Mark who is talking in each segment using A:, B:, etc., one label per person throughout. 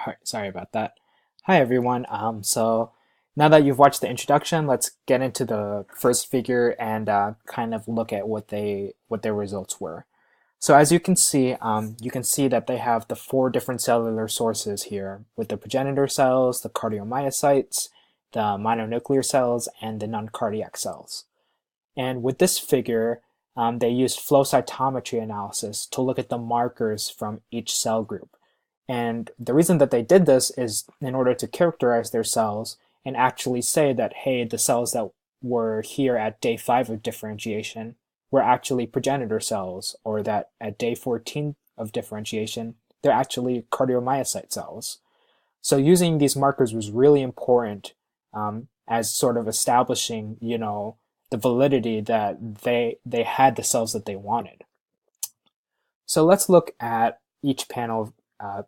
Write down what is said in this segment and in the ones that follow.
A: Alright, sorry about that. Hi everyone. So now that you've watched the introduction, let's get into the first figure and kind of look at what their results were. So as you can see that they have the four different cellular sources here with the progenitor cells, the cardiomyocytes, the mononuclear cells, and the non-cardiac cells. And with this figure, they used flow cytometry analysis to look at the markers from each cell group. And the reason that they did this is in order to characterize their cells and actually say that, hey, the cells that were here at day 5 of differentiation were actually progenitor cells, or that at day 14 of differentiation, they're actually cardiomyocyte cells. So using these markers was really important as sort of establishing, the validity that they had the cells that they wanted. So let's look at each panel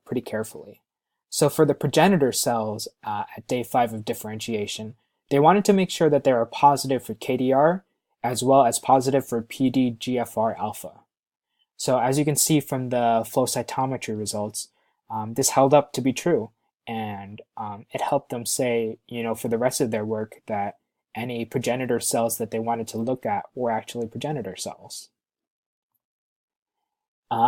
A: pretty carefully. So for the progenitor cells at day 5 of differentiation, they wanted to make sure that they were positive for KDR as well as positive for PDGFR alpha. So as you can see from the flow cytometry results, this held up to be true, and it helped them say, for the rest of their work that any progenitor cells that they wanted to look at were actually progenitor cells.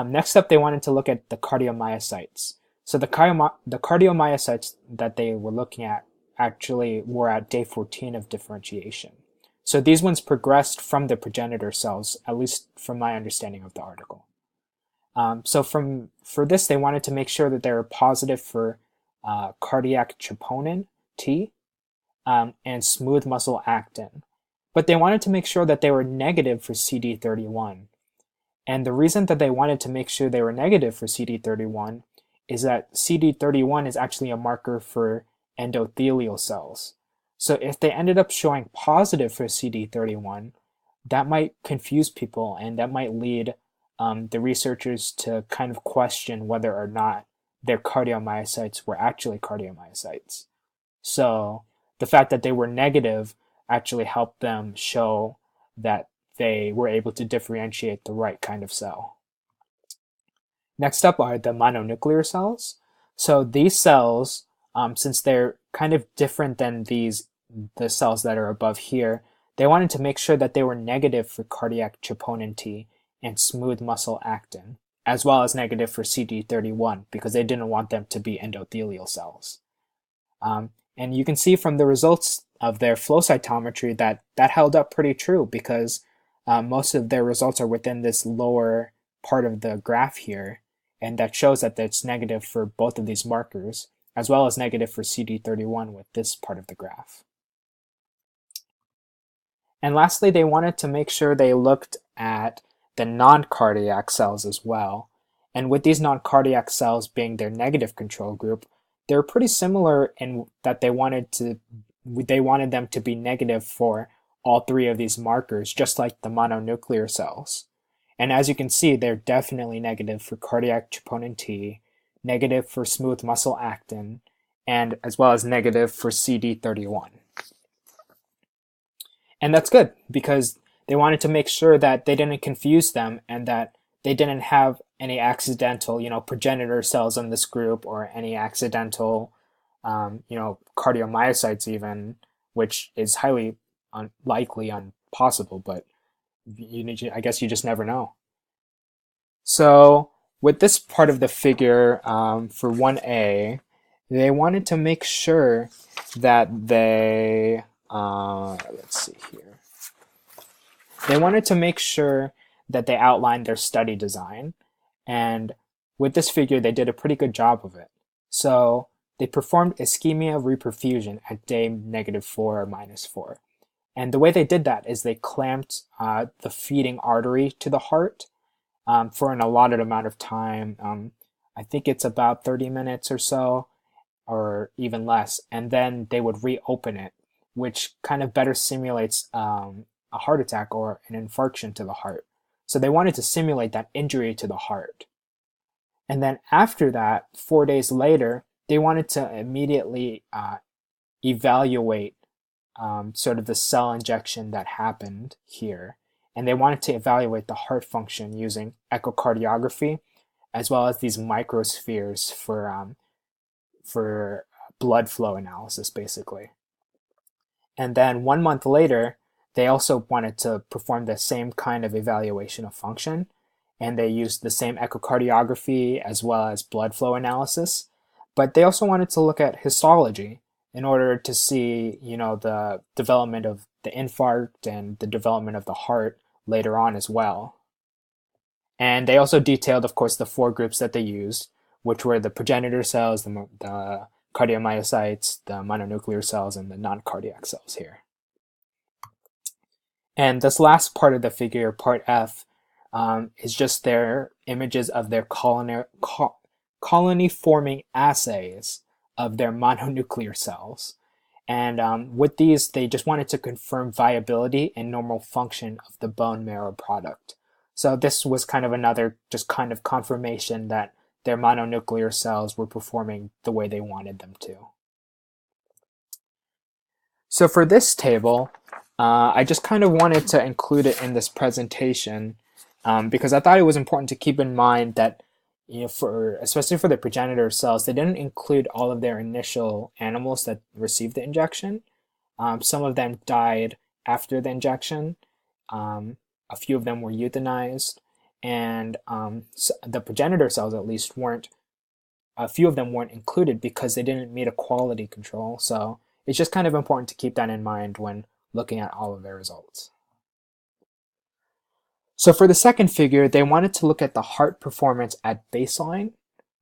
A: Next up, they wanted to look at the cardiomyocytes. So the cardiomyocytes that they were looking at actually were at day 14 of differentiation. So these ones progressed from the progenitor cells, at least from my understanding of the article. For this, they wanted to make sure that they were positive for cardiac troponin, T, and smooth muscle actin. But they wanted to make sure that they were negative for CD31. And the reason that they wanted to make sure they were negative for CD31 is that CD31 is actually a marker for endothelial cells. So if they ended up showing positive for CD31, that might confuse people, and that might lead the researchers to kind of question whether or not their cardiomyocytes were actually cardiomyocytes. So the fact that they were negative actually helped them show that they were able to differentiate the right kind of cell. Next up are the mononuclear cells. So these cells, since they're kind of different than the cells that are above here, they wanted to make sure that they were negative for cardiac troponin T and smooth muscle actin, as well as negative for CD31, because they didn't want them to be endothelial cells. And you can see from the results of their flow cytometry that held up pretty true, because most of their results are within this lower part of the graph here, and that shows that it's negative for both of these markers, as well as negative for CD31 with this part of the graph. And lastly, they wanted to make sure they looked at the non-cardiac cells as well. And with these non-cardiac cells being their negative control group, they're pretty similar in that they wanted them to be negative for all three of these markers, just like the mononuclear cells. And as you can see, they're definitely negative for cardiac troponin T, negative for smooth muscle actin, and as well as negative for CD31. And that's good, because they wanted to make sure that they didn't confuse them and that they didn't have any accidental, progenitor cells in this group, or any accidental, cardiomyocytes even, which is highly unlikely, impossible, but I guess you just never know. So with this part of the figure for 1A, they wanted to make sure that let's see here. They wanted to make sure that they outlined their study design, and with this figure, they did a pretty good job of it. So they performed ischemia reperfusion at day -4 or -4. And the way they did that is they clamped the feeding artery to the heart for an allotted amount of time. I think it's about 30 minutes or so, or even less. And then they would reopen it, which kind of better simulates a heart attack or an infarction to the heart. So they wanted to simulate that injury to the heart. And then after that, 4 days later, they wanted to immediately evaluate sort of the cell injection that happened here. And they wanted to evaluate the heart function using echocardiography, as well as these microspheres for blood flow analysis, basically. And then 1 month later, they also wanted to perform the same kind of evaluation of function. And they used the same echocardiography as well as blood flow analysis. But they also wanted to look at histology in order to see, the development of the infarct and the development of the heart later on as well. And they also detailed, of course, the four groups that they used, which were the progenitor cells, the cardiomyocytes, the mononuclear cells, and the non-cardiac cells here. And this last part of the figure, part F, is just their images of their colony-forming assays of their mononuclear cells. And with these, they just wanted to confirm viability and normal function of the bone marrow product. So this was kind of another just kind of confirmation that their mononuclear cells were performing the way they wanted them to. So for this table, I just kind of wanted to include it in this presentation because I thought it was important to keep in mind that, especially for the progenitor cells, they didn't include all of their initial animals that received the injection. Some of them died after the injection. A few of them were euthanized, and so the progenitor cells at least weren't. A few of them weren't included because they didn't meet a quality control. So it's just kind of important to keep that in mind when looking at all of their results. So for the second figure, they wanted to look at the heart performance at baseline,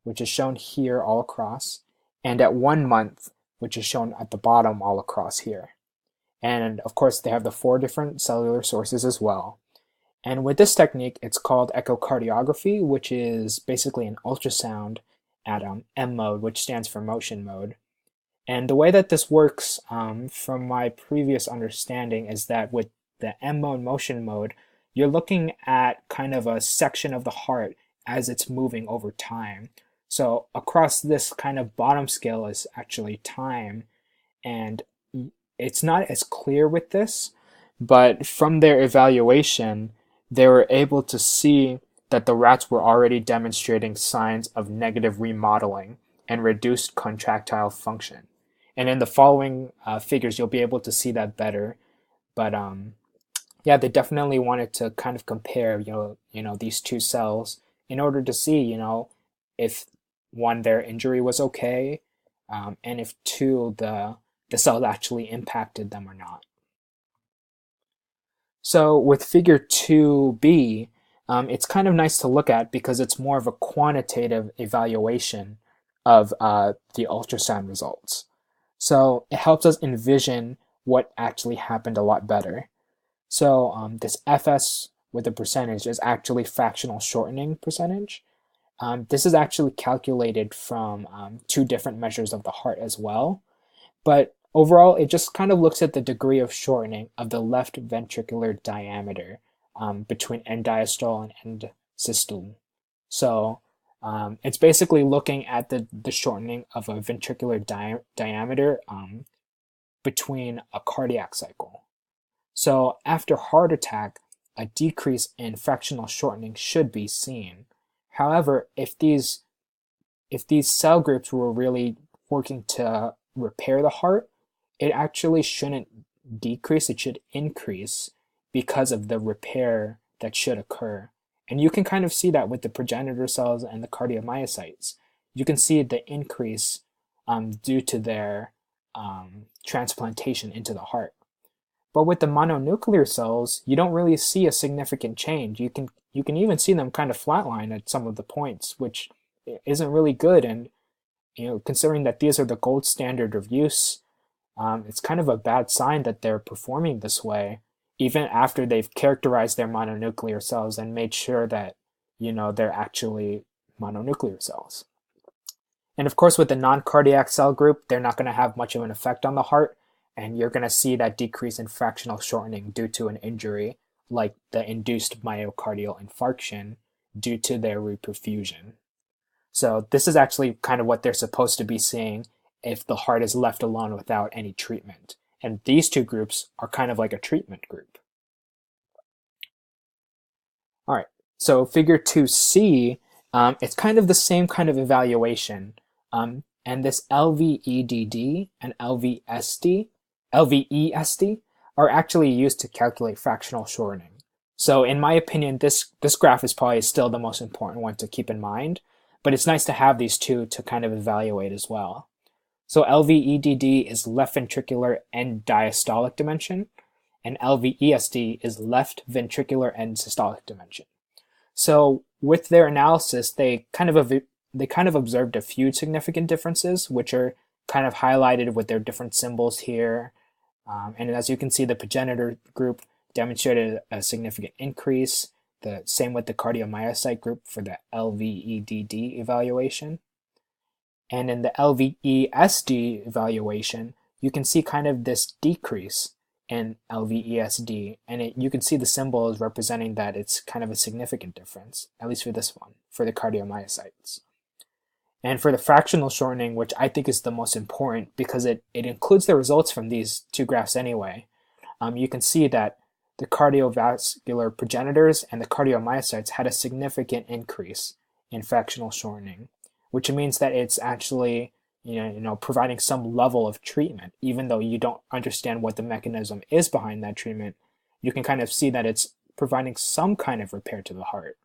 A: which is shown here all across, and at 1 month, which is shown at the bottom all across here. And of course, they have the 4 different cellular sources as well. And with this technique, it's called echocardiography, which is basically an ultrasound at M mode, which stands for motion mode. And the way that this works, from my previous understanding, is that with the M mode motion mode, you're looking at kind of a section of the heart as it's moving over time. So across this kind of bottom scale is actually time, and it's not as clear with this, but from their evaluation, they were able to see that the rats were already demonstrating signs of negative remodeling and reduced contractile function. And in the following figures, you'll be able to see that better. But yeah, they definitely wanted to kind of compare, these two cells in order to see, if one, their injury was okay, and if two, the cells actually impacted them or not. So with figure 2b, it's kind of nice to look at because it's more of a quantitative evaluation of the ultrasound results. So it helps us envision what actually happened a lot better. So this FS with the percentage is actually fractional shortening percentage. This is actually calculated from 2 different measures of the heart as well. But overall, it just kind of looks at the degree of shortening of the left ventricular diameter between end diastole and end systole. So it's basically looking at the shortening of a ventricular diameter between a cardiac cycle. So after heart attack, a decrease in fractional shortening should be seen. However, if these cell groups were really working to repair the heart, it actually shouldn't decrease, it should increase because of the repair that should occur. And you can kind of see that with the progenitor cells and the cardiomyocytes. You can see the increase due to their transplantation into the heart. But with the mononuclear cells, you don't really see a significant change. You can even see them kind of flatline at some of the points, which isn't really good. And considering that these are the gold standard of use, it's kind of a bad sign that they're performing this way, even after they've characterized their mononuclear cells and made sure that they're actually mononuclear cells. And of course, with the non-cardiac cell group, they're not going to have much of an effect on the heart, and you're going to see that decrease in fractional shortening due to an injury, like the induced myocardial infarction due to their reperfusion. So this is actually kind of what they're supposed to be seeing if the heart is left alone without any treatment. And these 2 groups are kind of like a treatment group. All right, so figure 2c, it's kind of the same kind of evaluation. And this LVEDD and LVESD are actually used to calculate fractional shortening. So in my opinion, this graph is probably still the most important one to keep in mind, but it's nice to have these two to kind of evaluate as well. So LVEDD is left ventricular end diastolic dimension, and LVESD is left ventricular end systolic dimension. So with their analysis, they kind of observed a few significant differences, which are kind of highlighted with their different symbols here. And as you can see, the progenitor group demonstrated a significant increase. The same with the cardiomyocyte group for the LVEDD evaluation. And in the LVESD evaluation, you can see kind of this decrease in LVESD, and you can see the symbol is representing that it's kind of a significant difference, at least for this one, for the cardiomyocytes. And for the fractional shortening, which I think is the most important because it includes the results from these two graphs anyway, you can see that the cardiovascular progenitors and the cardiomyocytes had a significant increase in fractional shortening, which means that it's actually providing some level of treatment, even though you don't understand what the mechanism is behind that treatment. You can kind of see that it's providing some kind of repair to the heart.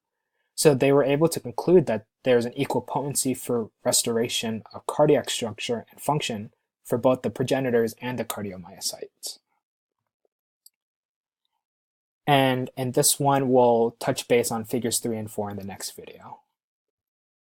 A: So they were able to conclude that there's an equal potency for restoration of cardiac structure and function for both the progenitors and the cardiomyocytes. And in this one, we'll touch base on figures 3 and 4 in the next video.